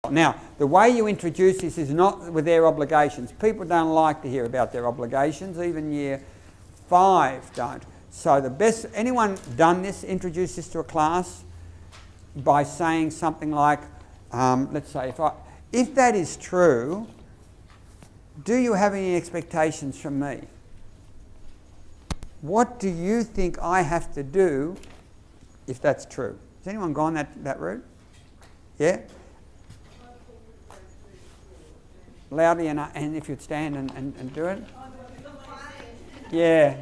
Now, the way you introduce this is not with their obligations. People don't like to hear about their obligations, even year 5 don't. So the best, anyone done this, introduce this to a class by saying something like, let's say, if that is true, do you have any expectations from me? What do you think I have to do if that's true? Has anyone gone that route? Yeah? Loudly and if you'd stand and do it. Yeah.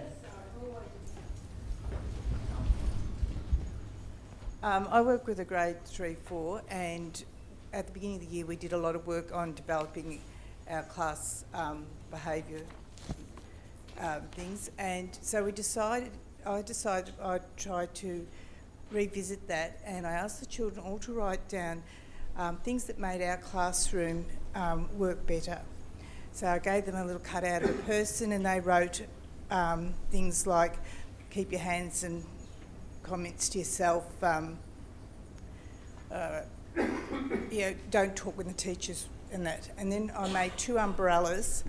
I work with a grade 3-4, and at the beginning of the year we did a lot of work on developing our class behaviour things, and so I decided I'd try to revisit that, and I asked the children all to write down things that made our classroom work better. So I gave them a little cutout of a person, and they wrote things like keep your hands and comments to yourself, don't talk with the teachers and that. And then I made 2 umbrellas,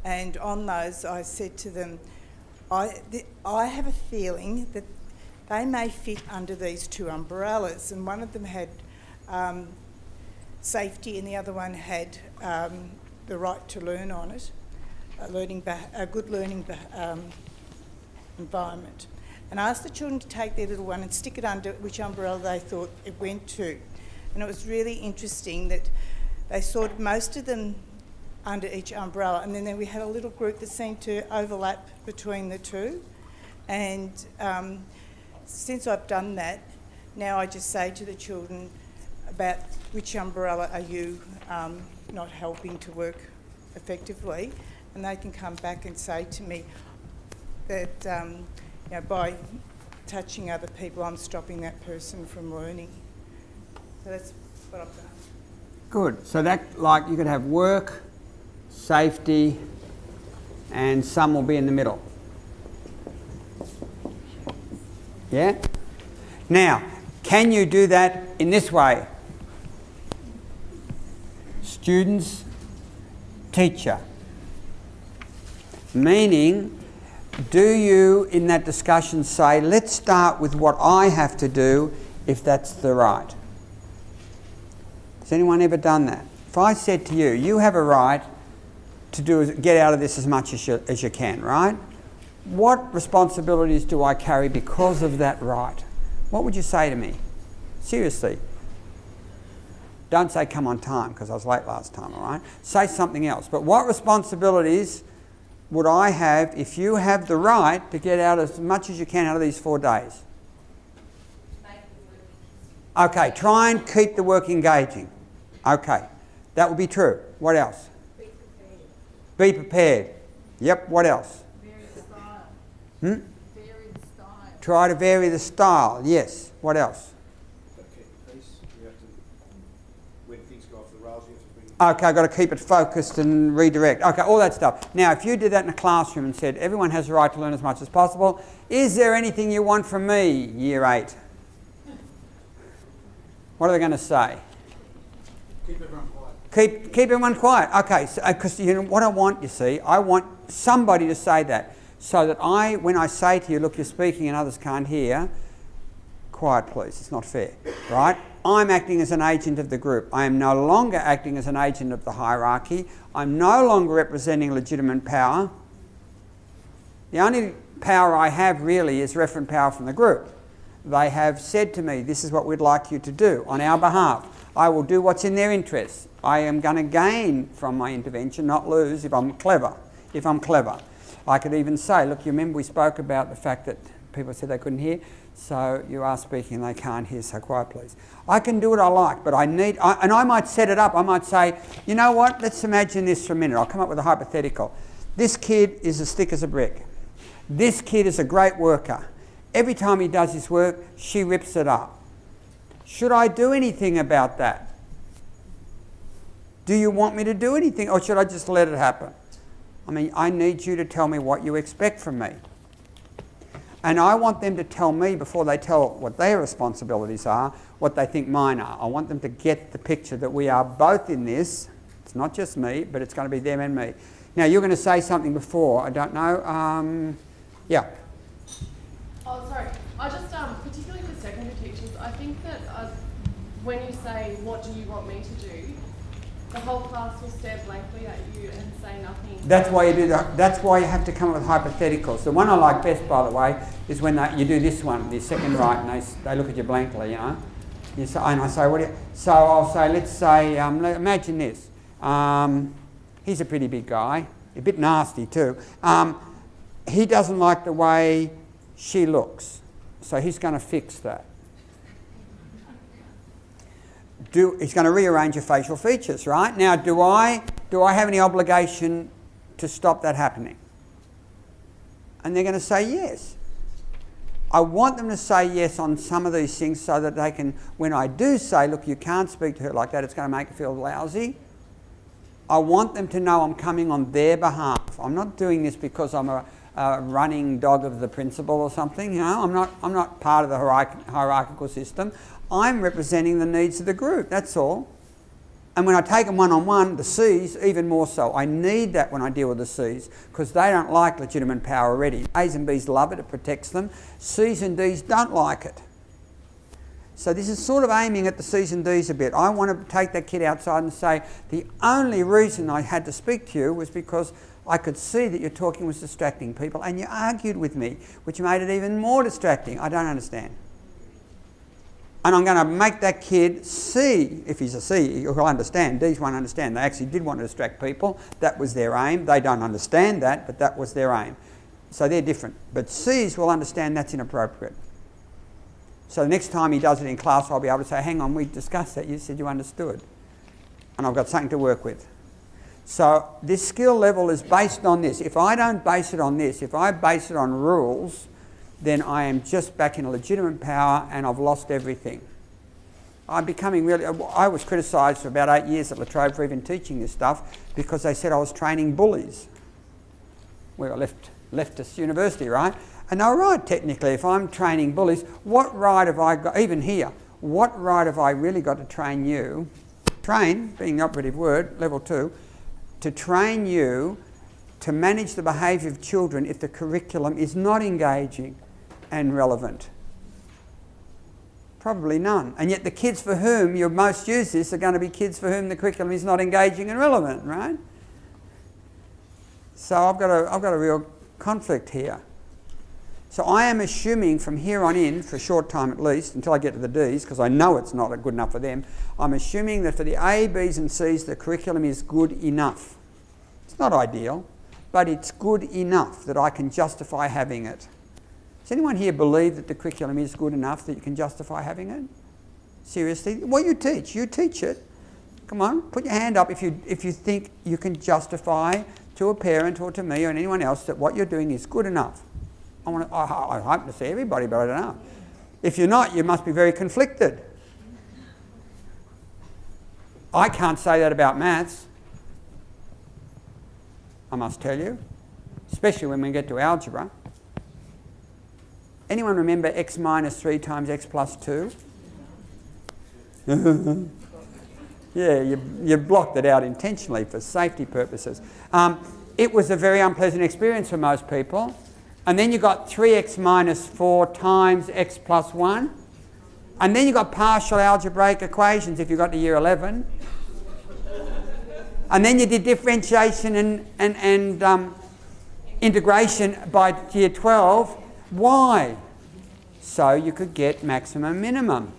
and on those I said to them, I have a feeling that they may fit under these 2 umbrellas, and one of them had safety and the other one had the right to learn on it, a good learning environment. And I asked the children to take their little one and stick it under which umbrella they thought it went to. And it was really interesting that they sorted most of them under each umbrella, and then we had a little group that seemed to overlap between the 2. And since I've done that, now I just say to the children about which umbrella are you not helping to work effectively, and they can come back and say to me that by touching other people I'm stopping that person from learning. So that's what I've done. Good. So that, like, you could have work, safety, and some will be in the middle. Yeah? Now, can you do that in this way? Students, teacher. Meaning, do you in that discussion say, let's start with what I have to do if that's the right? Has anyone ever done that? If I said to you, you have a right to get out of this as much as you can, right? What responsibilities do I carry because of that right? What would you say to me? Seriously. Don't say come on time because I was late last time, all right? Say something else. But what responsibilities would I have if you have the right to get out as much as you can out of these 4 days? Okay, try and keep the work engaging. Okay, that would be true. What else? Be prepared. Be prepared. Yep, what else? Vary the style. Hmm? Vary the style. Try to vary the style. Yes, what else? When things go off the rails, you have to bring it. Okay, I've got to keep it focused and redirect. Okay, all that stuff. Now, if you did that in a classroom and said, everyone has the right to learn as much as possible, is there anything you want from me, year 8? What are they going to say? Keep everyone quiet. Keep everyone quiet. Okay, because you know what I want, you see, I want somebody to say that, so that when I say to you, look, you're speaking and others can't hear, quiet please, it's not fair, right? I'm acting as an agent of the group. I am no longer acting as an agent of the hierarchy. I'm no longer representing legitimate power. The only power I have really is referent power from the group. They have said to me, this is what we'd like you to do on our behalf. I will do what's in their interests. I am going to gain from my intervention, not lose if I'm clever. I could even say, look, you remember we spoke about the fact that people said they couldn't hear, so you are speaking and they can't hear, so quiet please. I can do what I like, but I might set it up. I might say, you know what, let's imagine this for a minute. I'll come up with a hypothetical. This kid is as thick as a brick. This kid is a great worker. Every time he does his work, she rips it up. Should I do anything about that? Do you want me to do anything, or should I just let it happen? I mean, I need you to tell me what you expect from me. And I want them to tell me, before they tell what their responsibilities are, what they think mine are. I want them to get the picture that we are both in this. It's not just me, but it's going to be them and me. Now, you're going to say something before. I don't know. Yeah. Oh, sorry. I just, particularly for secondary teachers, I think that when you say, what do you want me to do, the whole class will stare blankly at you and say nothing. That's why you do that. That's why you have to come up with hypotheticals. The one I like best, by the way, is when you do this one, the second right, and they look at you blankly, you know. You say, and I say, what do you... So I'll say, let's say, imagine this. He's a pretty big guy, a bit nasty too. He doesn't like the way she looks, so he's going to fix that. He's going to rearrange your facial features, right? Now, do I have any obligation to stop that happening? And they're going to say yes. I want them to say yes on some of these things so that they can, when I do say, look, you can't speak to her like that, it's going to make her feel lousy. I want them to know I'm coming on their behalf. I'm not doing this because I'm a running dog of the principal or something. You know, I'm not part of the hierarchical system. I'm representing the needs of the group. That's all. And when I take them one-on-one, the C's even more so. I need that when I deal with the C's because they don't like legitimate power already. A's and B's love it. It protects them. C's and D's don't like it. So this is sort of aiming at the C's and D's a bit. I want to take that kid outside and say, the only reason I had to speak to you was because I could see that your talking was distracting people and you argued with me, which made it even more distracting. I don't understand. And I'm going to make that kid see, if he's a C, he'll understand. D's won't understand. They actually did want to distract people. That was their aim. They don't understand that, but that was their aim. So they're different. But C's will understand that's inappropriate. So the next time he does it in class, I'll be able to say, hang on, we discussed that. You said you understood. And I've got something to work with. So this skill level is based on this. If I don't base it on this, if I base it on rules, then I am just back in a legitimate power and I've lost everything. I'm becoming really... I was criticised for about 8 years at La Trobe for even teaching this stuff because they said I was training bullies. We were leftist university, right? And they were right, technically. If I'm training bullies, what right have I got, even here, what right have I really got to train you, train, being the operative word, level 2, to train you to manage the behaviour of children if the curriculum is not engaging and relevant? Probably none. And yet the kids for whom you most use this are going to be kids for whom the curriculum is not engaging and relevant, right? So I've got a real conflict here. So I am assuming from here on in, for a short time at least, until I get to the D's, because I know it's not good enough for them, I'm assuming that for the A, B's and C's, the curriculum is good enough. It's not ideal, but it's good enough that I can justify having it. Does anyone here believe that the curriculum is good enough that you can justify having it? Seriously? Well, you teach it. Come on, put your hand up if you think you can justify to a parent or to me or anyone else that what you're doing is good enough. I hope to see everybody, but I don't know. If you're not, you must be very conflicted. I can't say that about maths, I must tell you, especially when we get to algebra. Anyone remember x minus 3 times x plus 2? Yeah, you blocked it out intentionally for safety purposes. It was a very unpleasant experience for most people. And then you got 3x minus 4 times x plus 1. And then you got partial algebraic equations if you got to year 11. And then you did differentiation and integration by year 12. Why? So you could get maximum minimum.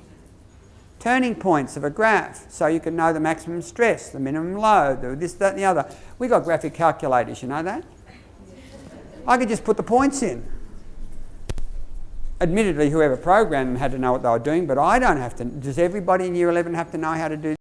Turning points of a graph, so you could know the maximum stress, the minimum load, this, that and the other. We got graphic calculators, you know that? I could just put the points in. Admittedly, whoever programmed them had to know what they were doing, but I don't have to. Does everybody in year 11 have to know how to do